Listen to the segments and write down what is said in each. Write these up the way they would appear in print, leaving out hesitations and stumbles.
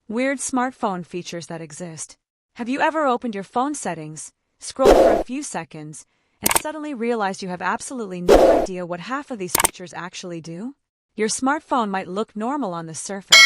Weird smartphone features that exist. Have you ever opened your phone settings, scrolled for a few seconds, and suddenly realized you have absolutely no idea what half of these features actually do? Your smartphone might look normal on the surface.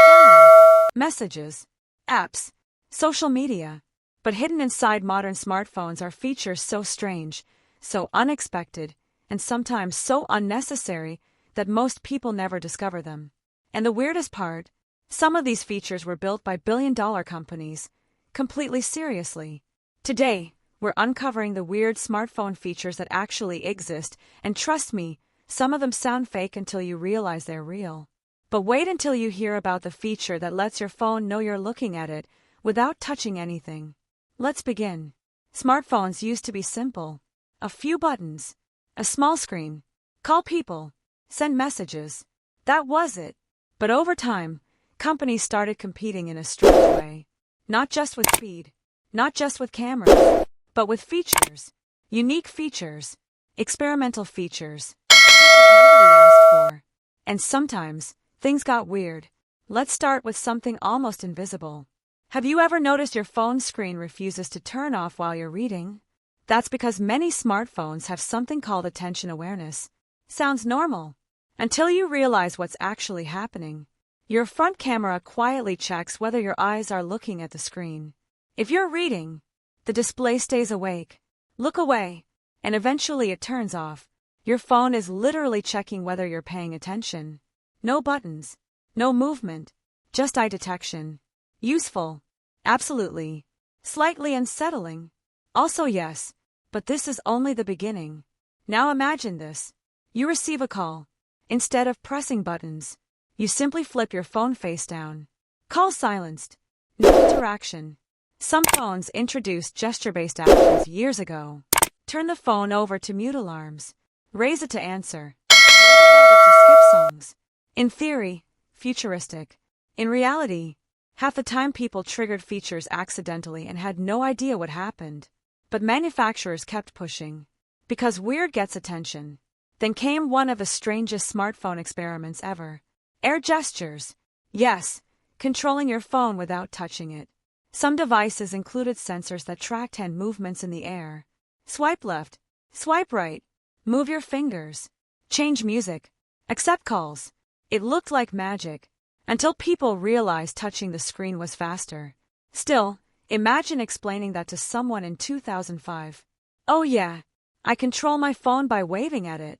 Camera, messages, apps, social media. But hidden inside modern smartphones are features so strange, so unexpected, and sometimes so unnecessary that most people never discover them. And the weirdest part, some of these features were built by billion-dollar companies, completely seriously. Today, we're uncovering the weird smartphone features that actually exist, and trust me, some of them sound fake until you realize they're real. But wait until you hear about the feature that lets your phone know you're looking at it without touching anything. Let's begin. Smartphones used to be simple. A few buttons, a small screen, call people, send messages. That was it. But over time, companies started competing in a strange way. Not just with speed, not just with cameras, but with features. Unique features, experimental features, nobody asked for. And sometimes, things got weird. Let's start with something almost invisible. Have you ever noticed your phone screen refuses to turn off while you're reading? That's because many smartphones have something called attention awareness. Sounds normal. Until you realize what's actually happening. Your front camera quietly checks whether your eyes are looking at the screen. If you're reading, the display stays awake. Look away, and eventually it turns off. Your phone is literally checking whether you're paying attention. No buttons, no movement, just eye detection. Useful. Absolutely. Slightly unsettling. Also yes, but this is only the beginning. Now imagine this. You receive a call. Instead of pressing buttons, you simply flip your phone face down. Call silenced. No interaction. Some phones introduced gesture-based actions years ago. Turn the phone over to mute alarms. Raise it to answer. Raise it to skip songs. In theory, futuristic. In reality, half the time people triggered features accidentally and had no idea what happened. But manufacturers kept pushing. Because weird gets attention. Then came one of the strangest smartphone experiments ever. Air gestures. Yes, controlling your phone without touching it. Some devices included sensors that tracked hand movements in the air. Swipe left. Swipe right. Move your fingers. Change music. Accept calls. It looked like magic. Until people realized touching the screen was faster. Still, imagine explaining that to someone in 2005. Oh yeah, I control my phone by waving at it.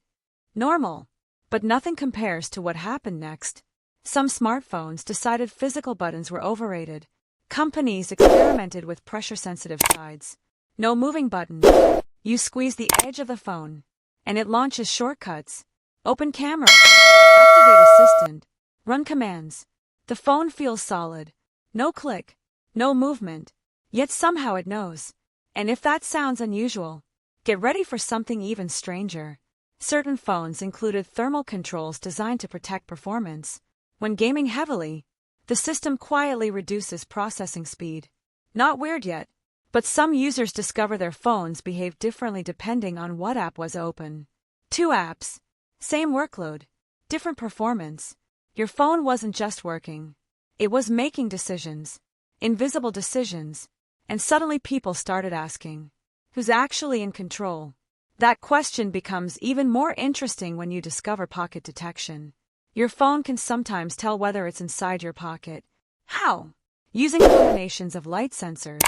Normal. But nothing compares to what happened next. Some smartphones decided physical buttons were overrated. Companies experimented with pressure-sensitive sides. No moving button. You squeeze the edge of the phone, and it launches shortcuts. Open camera. Activate assistant. Run commands. The phone feels solid. No click. No movement. Yet somehow it knows. And if that sounds unusual, get ready for something even stranger. Certain phones included thermal controls designed to protect performance. When gaming heavily, the system quietly reduces processing speed. Not weird yet, but some users discover their phones behave differently depending on what app was open. Two apps. Same workload. Different performance. Your phone wasn't just working. It was making decisions. Invisible decisions. And suddenly people started asking, who's actually in control? That question becomes even more interesting when you discover pocket detection. Your phone can sometimes tell whether it's inside your pocket. How? Using combinations of light sensors,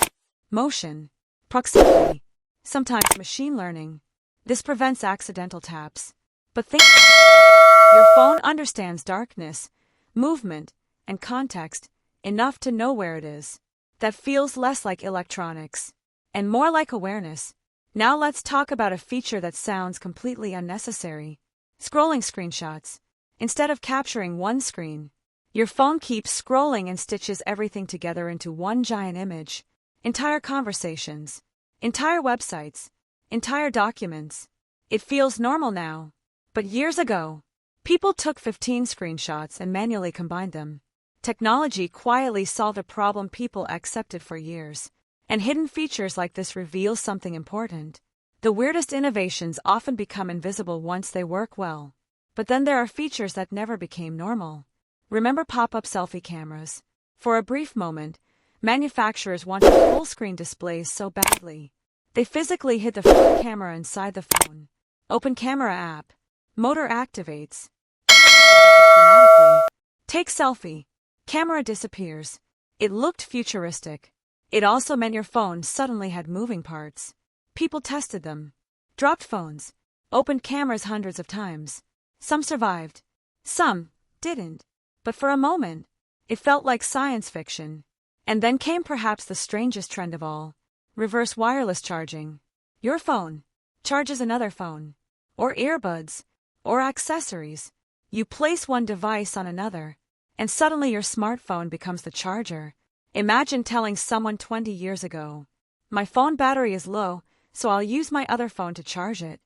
motion, proximity, sometimes machine learning. This prevents accidental taps. But think about it. Your phone understands darkness, movement, and context enough to know where it is. That feels less like electronics and more like awareness. Now let's talk about a feature that sounds completely unnecessary. Scrolling screenshots. Instead of capturing one screen, your phone keeps scrolling and stitches everything together into one giant image. Entire conversations, entire websites, entire documents. It feels normal now. But years ago, people took 15 screenshots and manually combined them. Technology quietly solved a problem people accepted for years. And hidden features like this reveal something important. The weirdest innovations often become invisible once they work well. But then there are features that never became normal. Remember pop-up selfie cameras? For a brief moment, manufacturers wanted full-screen displays so badly. They physically hid the front camera inside the phone. Open camera app. Motor activates. Dramatically. Take selfie. Camera disappears. It looked futuristic. It also meant your phone suddenly had moving parts. People tested them. Dropped phones. Opened cameras hundreds of times. Some survived. Some didn't. But for a moment, it felt like science fiction. And then came perhaps the strangest trend of all. Reverse wireless charging. Your phone charges another phone. Or earbuds. Or accessories. You place one device on another, and suddenly your smartphone becomes the charger. Imagine telling someone 20 years ago, "My phone battery is low, so I'll use my other phone to charge it."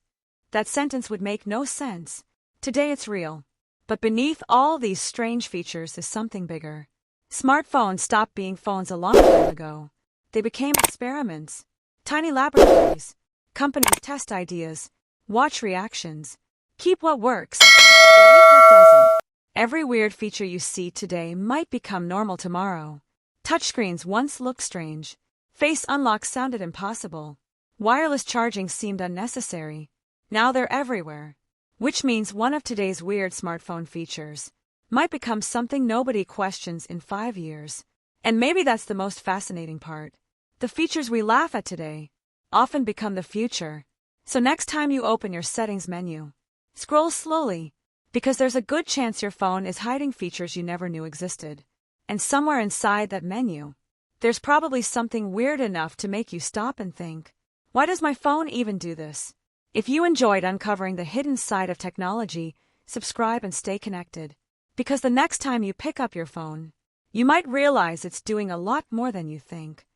That sentence would make no sense. Today it's real. But beneath all these strange features is something bigger. Smartphones stopped being phones a long time ago. They became experiments. Tiny laboratories. Companies test ideas. Watch reactions. Keep what works. Delete what doesn't. Every weird feature you see today might become normal tomorrow. Touchscreens once looked strange. Face unlock sounded impossible. Wireless charging seemed unnecessary. Now they're everywhere. Which means one of today's weird smartphone features might become something nobody questions in 5 years. And maybe that's the most fascinating part. The features we laugh at today often become the future. So next time you open your settings menu, scroll slowly, because there's a good chance your phone is hiding features you never knew existed. And somewhere inside that menu, there's probably something weird enough to make you stop and think, why does my phone even do this? If you enjoyed uncovering the hidden side of technology, subscribe and stay connected. Because the next time you pick up your phone, you might realize it's doing a lot more than you think.